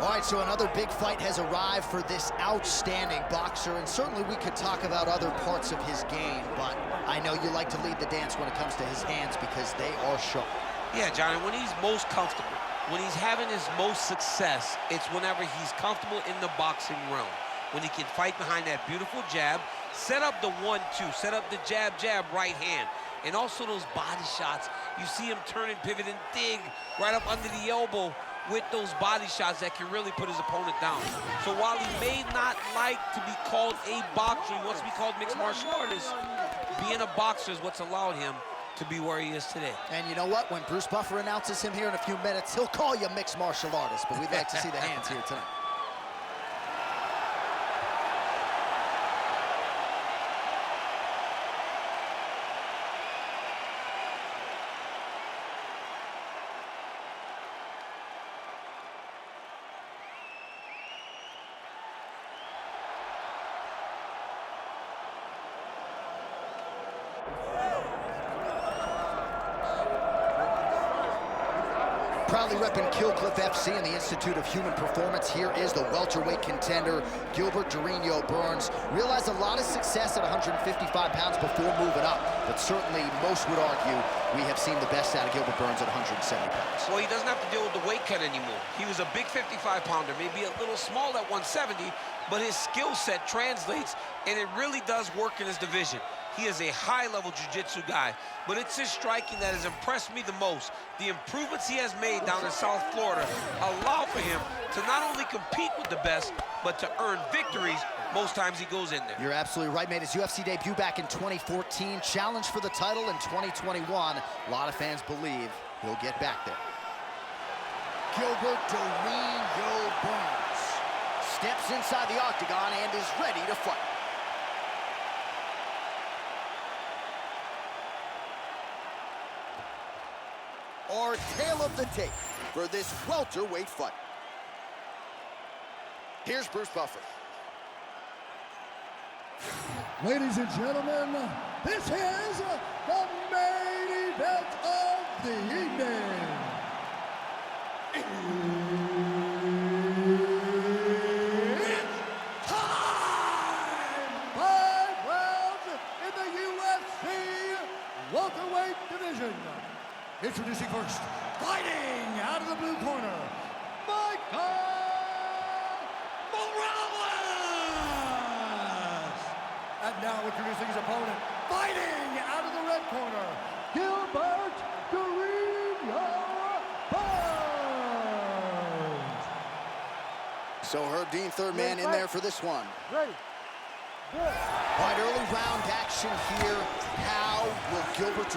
All right, so another big fight has arrived for this outstanding boxer, and certainly we could talk about other parts of his game, but I know you like to lead the dance when it comes to his hands because they are sharp. Yeah, Johnny, when he's most comfortable, when he's having his most success, it's whenever he's comfortable in the boxing realm. When he can fight behind that beautiful jab, set up the 1-2, set up the jab, jab, right hand. And also those body shots. You see him turn and pivot and dig right up under the elbow with those body shots that can really put his opponent down. So while he may not like to be called a boxer, he wants to be called mixed martial artist, being a boxer is what's allowed him to be where he is today. And you know what? When Bruce Buffer announces him here in a few minutes, he'll call you mixed martial artist, but we'd like to see the hands here tonight. Proudly repping Killcliff FC and the Institute of Human Performance, here is the welterweight contender, Gilbert Burns. Realized a lot of success at 155 pounds before moving up, but certainly most would argue we have seen the best out of Gilbert Burns at 170 pounds. Well, he doesn't have to deal with the weight cut anymore. He was a big 55-pounder, maybe a little small at 170, but his skill set translates, and it really does work in his division. He is a high-level jiu-jitsu guy, but it's his striking that has impressed me the most. The improvements he has made down in South Florida allow for him to not only compete with the best, but to earn victories most times he goes in there. You're absolutely right, made his UFC debut back in 2014, challenged for the title in 2021. A lot of fans believe he'll get back there. Gilbert Burns steps inside the octagon and is ready to fight. Our tale of the tape for this welterweight fight. Here's Bruce Buffer. Ladies and gentlemen, this is the main event of the evening. It's time! 5 rounds in the UFC welterweight division. Introducing first, fighting out of the blue corner, Michael Morales! And now introducing his opponent, fighting out of the red corner, Gilbert Burns! So Herb Dean, third man in there for this one. Ready. All right, early round action here. How will Gilbert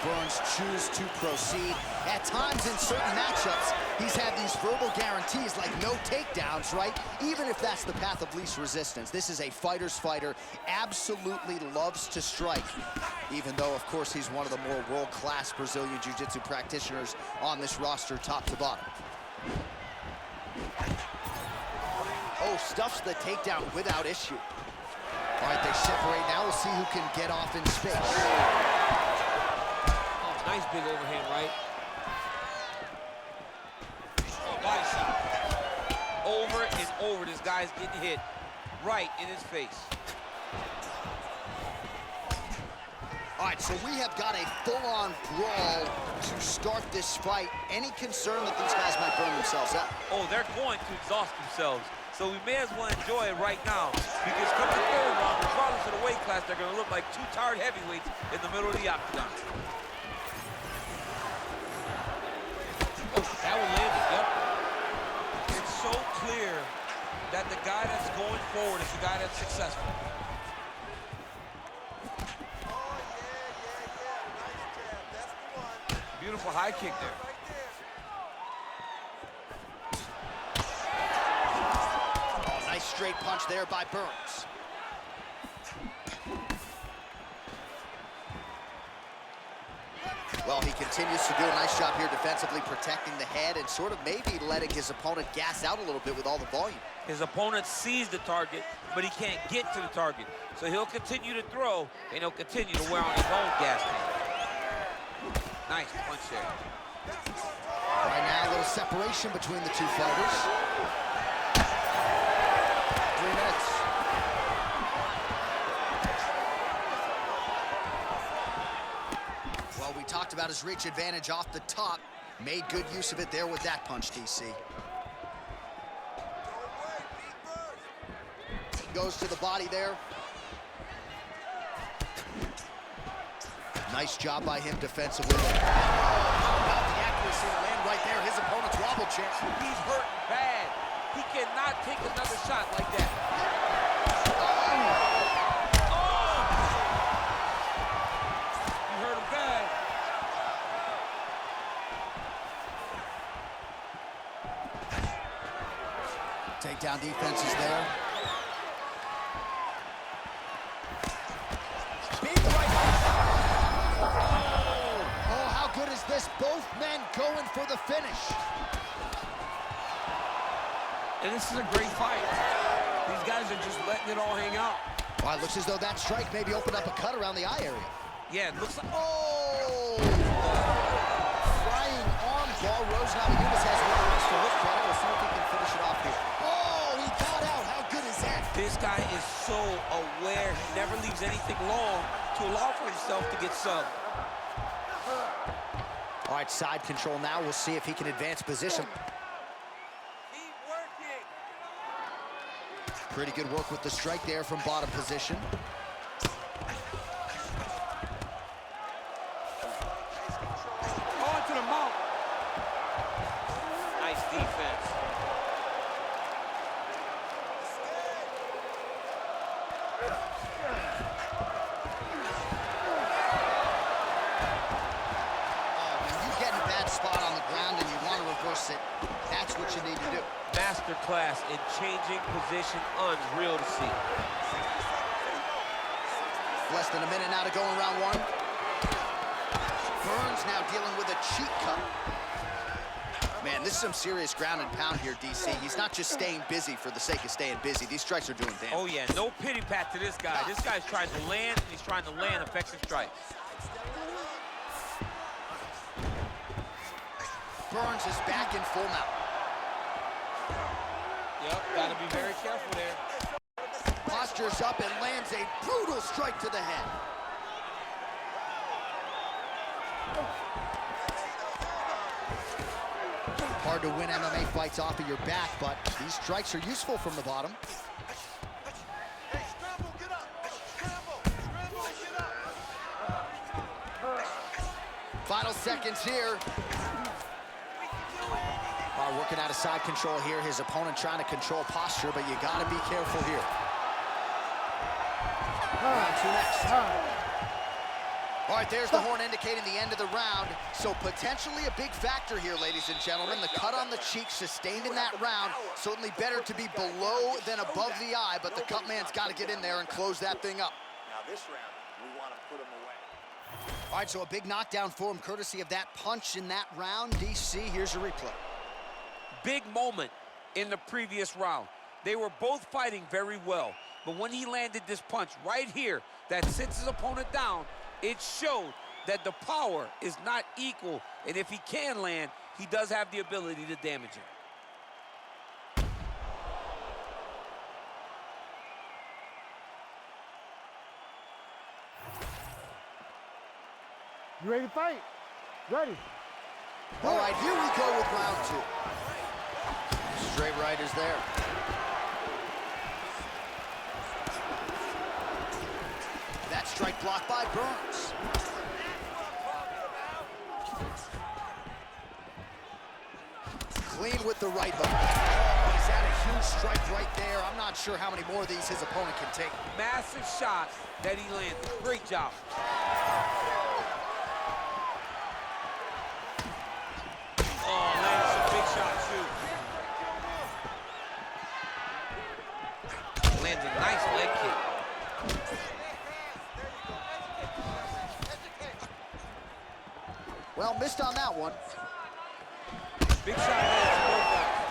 Burns choose to proceed? At times in certain matchups, he's had these verbal guarantees like no takedowns, right? Even if that's the path of least resistance. This is a fighter's fighter, absolutely loves to strike, even though, of course, he's one of the more world-class Brazilian Jiu-Jitsu practitioners on this roster, top to bottom. Oh, stuffs the takedown without issue. All right, they separate now. We'll see who can get off in space. Oh, nice big overhand, right? Oh, body shot. Over and over, this guy's getting hit right in his face. All right, so we have got a full-on brawl to start this fight. Any concern that these guys might burn themselves up? Oh, they're going to exhaust themselves. So we may as well enjoy it right now, because come the third round, regardless of the weight class, they're going to look like two tired heavyweights in the middle of the octagon. Oh, that one landed, yep. It's so clear that the guy that's going forward is the guy that's successful. Oh, yeah. Nice jab. That's the one. Beautiful high kick there. Nice straight punch there by Burns. Well, he continues to do a nice job here defensively, protecting the head and sort of maybe letting his opponent gas out a little bit with all the volume. His opponent sees the target, but he can't get to the target. So he'll continue to throw, and he'll continue to wear on his own gas tank. Nice punch there. Right now, a little separation between the two fighters. about his reach advantage off the top. Made good use of it there with that punch, DC. Goes to the body there. Nice job by him defensively. Oh, how about the accuracy to land right there? His opponent's wobble chair. He's hurting bad. He cannot take another shot like that. You hurt him bad. Takedown defense is there. Big right. Oh, how good is this? Both men going for the finish. And this is a great fight. These guys are just letting it all hang out. Well, it looks as though that strike maybe opened up a cut around the eye area. Yeah, it looks like... Oh! Flying arm ball. Rose Namajunas has one wrist to look credit. We'll see if he can finish it off here. Oh, he got out. How good is that? This guy is so aware. He never leaves anything long to allow for himself to get subbed. All right, side control now. We'll see if he can advance position. Keep working. Pretty good work with the strike there from bottom position. On to the mount. Nice defense. Spot on the ground and you want to reverse it, that's what you need to do. Masterclass in changing position, unreal to see. Less than a minute now to go in round one. Burns now dealing with a cheek cut. Man, this is some serious ground and pound here, DC. He's not just staying busy for the sake of staying busy. These strikes are doing damage. Oh yeah, no pity pat to this guy. This guy's trying to land, and he's trying to land effective strikes. Burns is back in full mount. Yep, gotta be very careful there. Postures up and lands a brutal strike to the head. Hard to win MMA fights off of your back, but these strikes are useful from the bottom. Final seconds here. Working out of side control here. His opponent trying to control posture, but you got to be careful here. Round two next. All right, there's the horn indicating the end of the round. So potentially a big factor here, ladies and gentlemen. The cut on the cheek sustained in that round. Certainly better to be below than above the eye, but the cut man's got to get in there and close that thing up. Now this round, we want to put him away. All right, so a big knockdown for him, courtesy of that punch in that round. DC, here's your replay. Big moment in the previous round. They were both fighting very well, but when he landed this punch right here that sits his opponent down, it showed that the power is not equal, and if he can land, he does have the ability to damage him. You ready to fight? Ready. All right, here we go with round two. Straight right is there. That strike blocked by Burns. Clean with the right hook. Oh, he's had a huge strike right there. I'm not sure how many more of these his opponent can take. Massive shot that he landed. Great job. Oh, landed some big shots too. Lands a nice leg kick. Well, missed on that one. Big shot lands to both guys.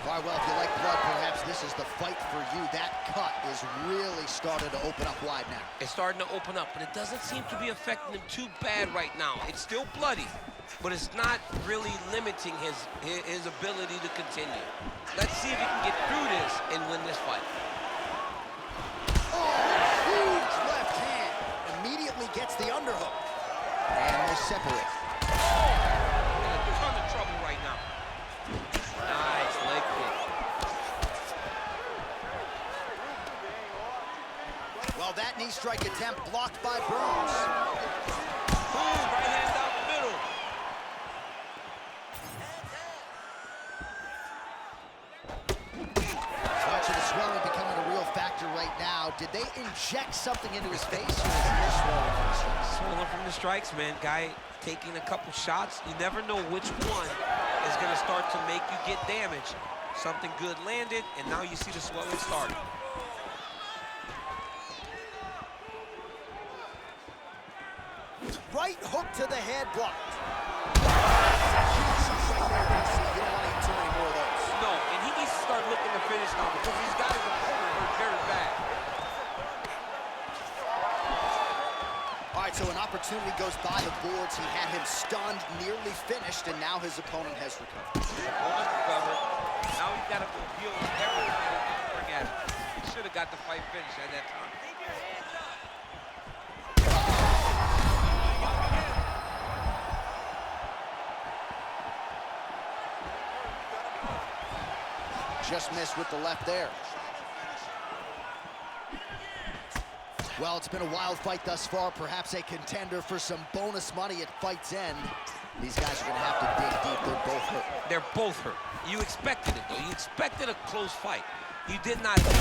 All right, well, if you like blood, perhaps this is the fight for you. That cut is really started to open up wide now. It's starting to open up, but it doesn't seem to be affecting him too bad right now. It's still bloody, but it's not really limiting his ability to continue. Let's see if he can get through this and win this fight. Oh, huge left hand. Immediately gets the underhook. And they separate. A ton of trouble right now. Nice leg kick. Well, that knee strike attempt blocked by Burns. Boom, right hand down the middle. Watching the swelling becoming a real factor right now. Did they inject something into his face, or is he just swollen from the strikes? Swollen from the strikes, man. Guy taking a couple shots. You never know which one is going to start to make you get damaged. Something good landed, and now you see the swelling starting. Right hook to the head blocked. Huge right there, DC. You don't want to eat too many more of those. No, and he needs to start looking to finish now because he's got his opponent hurt very bad. All right, so an opportunity goes by the boards. He had him stunned, nearly finished, and now his opponent has recovered. Opponent recovered. Now he's got to deal with everything that he's bring at him. He should have got the fight finished at that time. Just missed with the left there. Well, it's been a wild fight thus far, perhaps a contender for some bonus money at fight's end. These guys are going to have to dig deep. They're both hurt. They're both hurt. You expected it, though. You expected a close fight. You did not. Now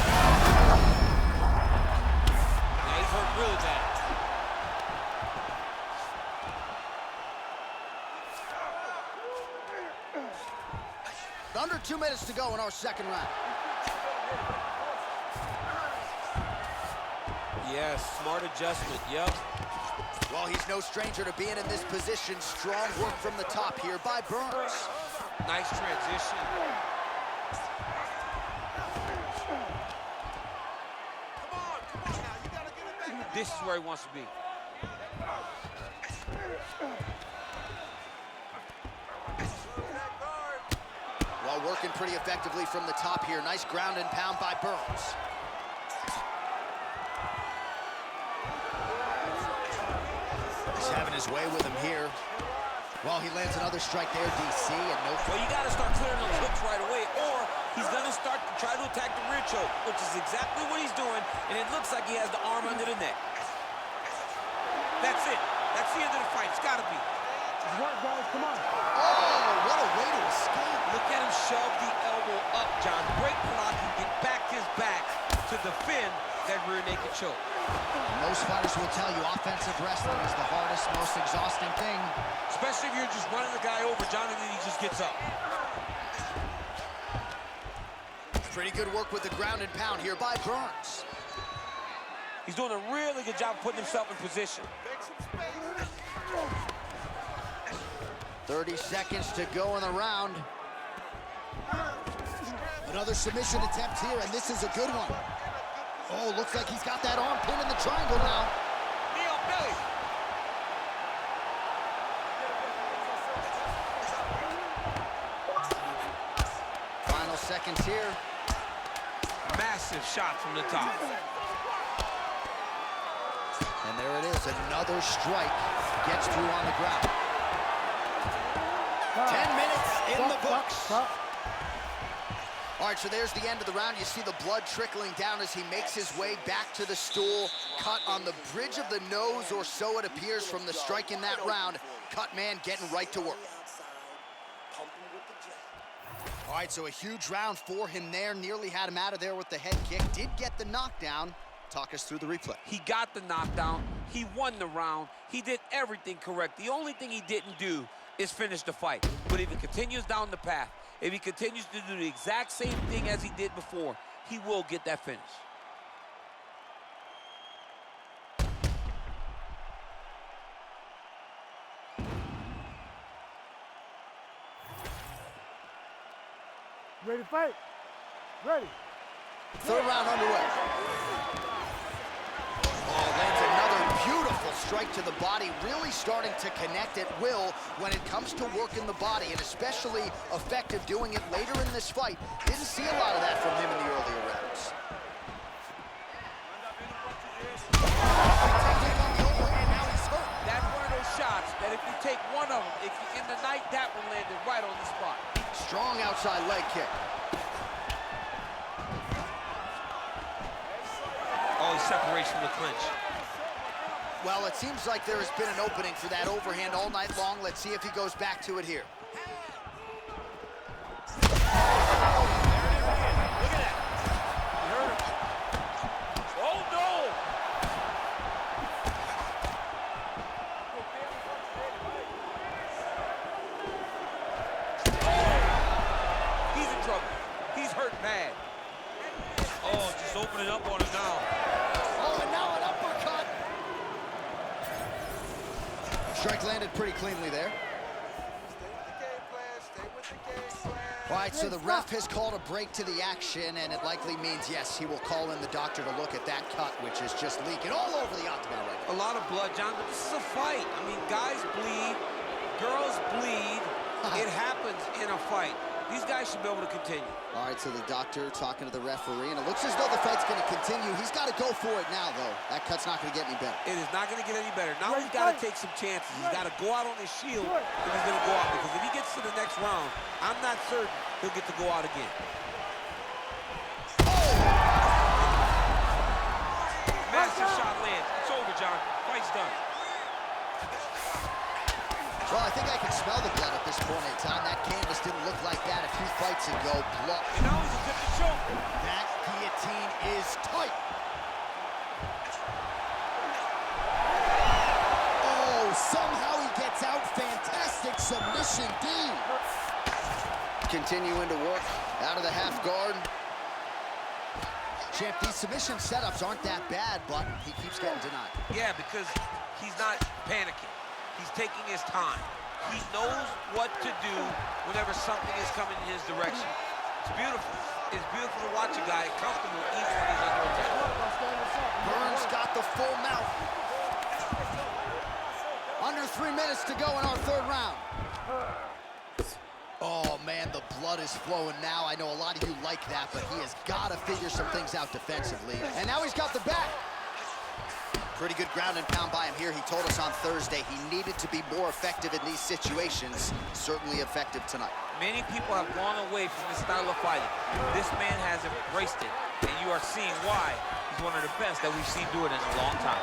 he's hurt really bad. Under 2 minutes to go in our second round. Yes, smart adjustment, yep. Well, he's no stranger to being in this position. Strong work from the top here by Burns. Nice transition. This is where he wants to be. Well, working pretty effectively from the top here. Nice ground and pound by Burns. He's having his way with him here. Well, he lands another strike there, DC, and no... Well, you got to start clearing those hooks right away, or he's going to start to try to attack the rear choke, which is exactly what he's doing, and it looks like he has the arm under the neck. That's it. That's the end of the fight. It's got to be. Work, guys, come on. Oh, what a way to escape. Look at him shove the elbow up, John. Break block and get back his back to defend that rear naked choke. Most fighters will tell you offensive wrestling is the hardest, most exhausting thing. Especially if you're just running the guy over, John, and then he just gets up. Pretty good work with the ground and pound here by Burns. He's doing a really good job of putting himself in position. 30 seconds to go in the round. Another submission attempt here, and this is a good one. Oh, looks like he's got that arm pin in the triangle now. Knee on belly. Final seconds here. Massive shot from the top. And there it is, another strike gets through on the ground. 10 minutes in the books. All right, so there's the end of the round. You see the blood trickling down as he makes his way back to the stool. Cut on the bridge of the nose, or so it appears from the strike in that round. Cut man getting right to work. All right, so a huge round for him there. Nearly had him out of there with the head kick. Did get the knockdown. Talk us through the replay. He got the knockdown. He won the round. He did everything correct. The only thing he didn't do is finish the fight. But if he continues down the path, if he continues to do the exact same thing as he did before, he will get that finish. Ready to fight? Ready. Third round underway. Oh, lands another beautiful strike to the body, really starting to connect at will when it comes to working the body, and especially effective doing it later in this fight. Didn't see a lot of that from him in the earlier rounds. That's one of those shots that if you take one of them, if you, in the night, that one landed right on the spot. Strong outside leg kick. Oh, he separates from the clinch. Well, it seems like there has been an opening for that overhand all night long. Let's see if he goes back to it here. Look at that. He hurt him. Oh, no! He's in trouble. He's hurt bad. Oh, just opening up on him now. Oh, and now an uppercut. Strike landed pretty cleanly there. All right, so the ref has called a break to the action, and it likely means, yes, he will call in the doctor to look at that cut, which is just leaking all over the octagon right now. A lot of blood, John, but this is a fight. I mean, guys bleed, girls bleed. It happens in a fight. These guys should be able to continue. All right, so the doctor talking to the referee, and it looks as though the fight's going to continue. He's got to go for it now, though. That cut's not going to get any better. It is not going to get any better. Now he's got to take some chances. He's got to go out on his shield if he's going to go out, because if he gets to the next round, I'm not certain he'll get to go out again. Massive shot lands. It's over, John. Fight's done. Well, I think I can smell the blood at this point in time. That canvas didn't look like that a few fights ago. Blood. And now he's a different choke. That guillotine is tight. Oh, somehow he gets out. Fantastic submission, D. Continuing to work out of the half guard. Champ, these submission setups aren't that bad, but he keeps getting denied. Yeah, because he's not panicking. He's taking his time. He knows what to do whenever something is coming in his direction. It's beautiful. It's beautiful to watch a guy comfortable even when he's under attack. Burns got the full mount. Under 3 minutes to go in our third round. Oh, man, the blood is flowing now. I know a lot of you like that, but he has got to figure some things out defensively. And now he's got the back. Pretty good ground and pound by him here. He told us on Thursday he needed to be more effective in these situations. Certainly effective tonight. Many people have gone away from this style of fighting. This man has embraced it, and you are seeing why he's one of the best that we've seen do it in a long time.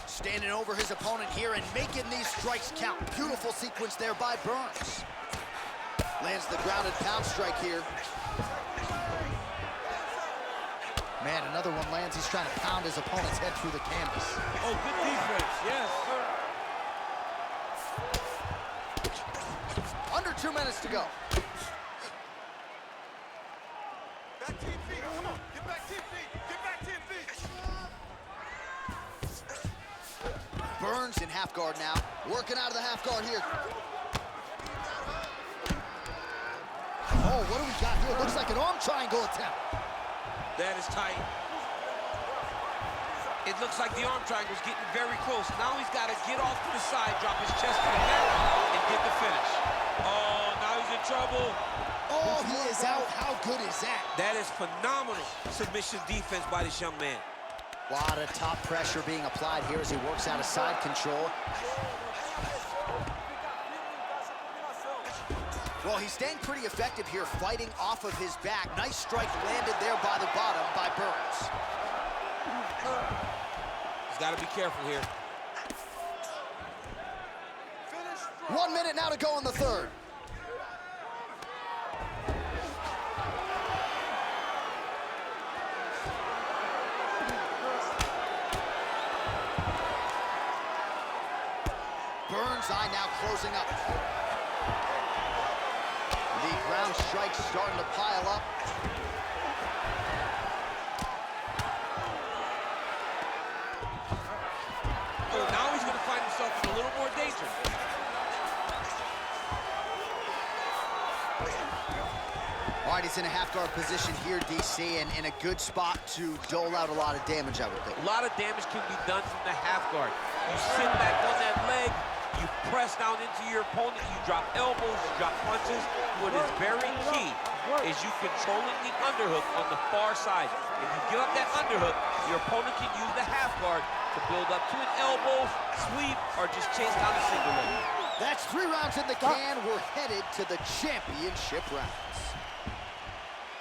Standing over his opponent here and making these strikes count. Beautiful sequence there by Burns. Lands the ground and pound strike here. Man, another one lands. He's trying to pound his opponent's head through the canvas. Oh, good defense, yes. Under 2 minutes to go. Back to your feet. Come on. Get back to your feet. Get back to your feet. Burns in half guard now. Working out of the half guard here. Oh, what do we got here? Looks like an arm triangle attempt. That is tight. It looks like the arm triangle is getting very close. Now he's got to get off to the side, drop his chest to the mat, and get the finish. Oh, now he's in trouble. Oh, he is out. How good is that? That is phenomenal submission defense by this young man. A lot of top pressure being applied here as he works out of side control. Well, he's staying pretty effective here, fighting off of his back. Nice strike landed there by the bottom by Burns. He's got to be careful here. 1 minute now to go in the third. Burns' eye now closing up. The ground strikes starting to pile up. Oh, now he's going to find himself in a little more danger. All right, he's in a half-guard position here, DC, and in a good spot to dole out a lot of damage, I would think. A lot of damage can be done from the half guard. You sit back on that leg, you press down into your opponent, you drop elbows, you drop punches. What is very key is you controlling the underhook on the far side. If you give up that underhook, Your opponent can use the half guard to build up to an elbow, sweep, or just chase down a single leg. That's 3 rounds in the can. We're headed to the championship rounds.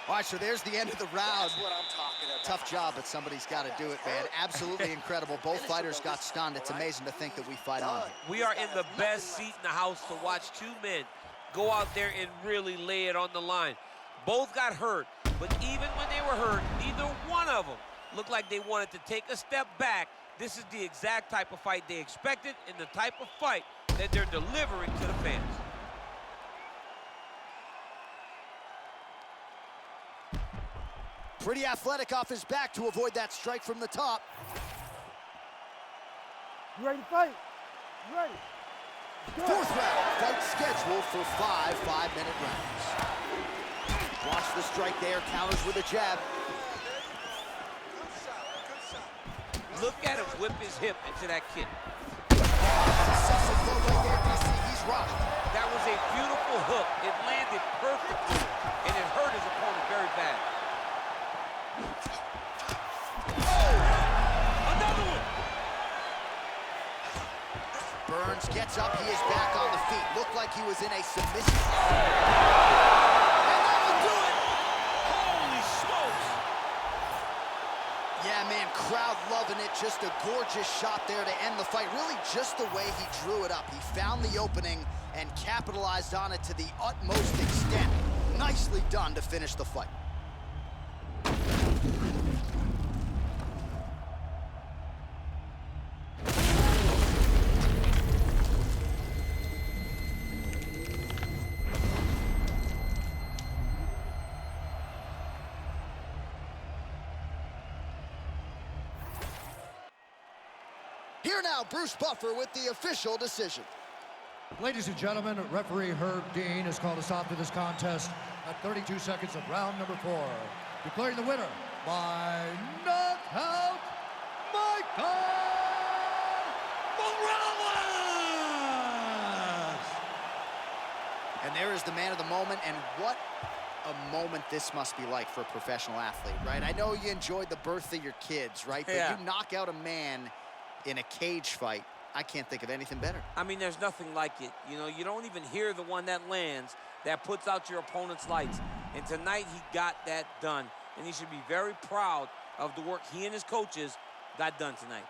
All right, so there's the end of the round. That's what I'm talking about. Tough job, but somebody's got to do it, man. Absolutely incredible. Both fighters got stunned. It's amazing to think that we fight on. We are in the best seat in the house to watch two men go out there and really lay it on the line. Both got hurt, but even when they were hurt, neither one of them looked like they wanted to take a step back. This is the exact type of fight they expected and the type of fight that they're delivering to the fans. Pretty athletic off his back to avoid that strike from the top. You ready to fight? You ready? Go. 4th round, fight scheduled for 5 5-minute rounds. Watch the strike there, counters with a jab. Good shot, good shot. Look at him whip his hip into that kick. Successful blow right there, DC. He's rocked. That was a beautiful hook. It landed perfectly, and it hurt his opponent very bad. Another one! Burns gets up, he is back on the feet. Looked like he was in a submission. And that will do it! Holy smokes! Yeah, man, crowd loving it. Just a gorgeous shot there to end the fight. Really just the way he drew it up. He found the opening and capitalized on it to the utmost extent. Nicely done to finish the fight. Here now, Bruce Buffer with the official decision. Ladies and gentlemen, referee Herb Dean has called a stop to this contest at 32 seconds of round number 4. Declaring the winner by knockout, Michael Morales! And there is the man of the moment, and what a moment this must be like for a professional athlete, right? I know you enjoyed the birth of your kids, right? But Yeah. you knock out a man in a cage fight, I can't think of anything better. I mean, there's nothing like it. You know, you don't even hear the one that lands that puts out your opponent's lights. And tonight, he got that done. And he should be very proud of the work he and his coaches got done tonight.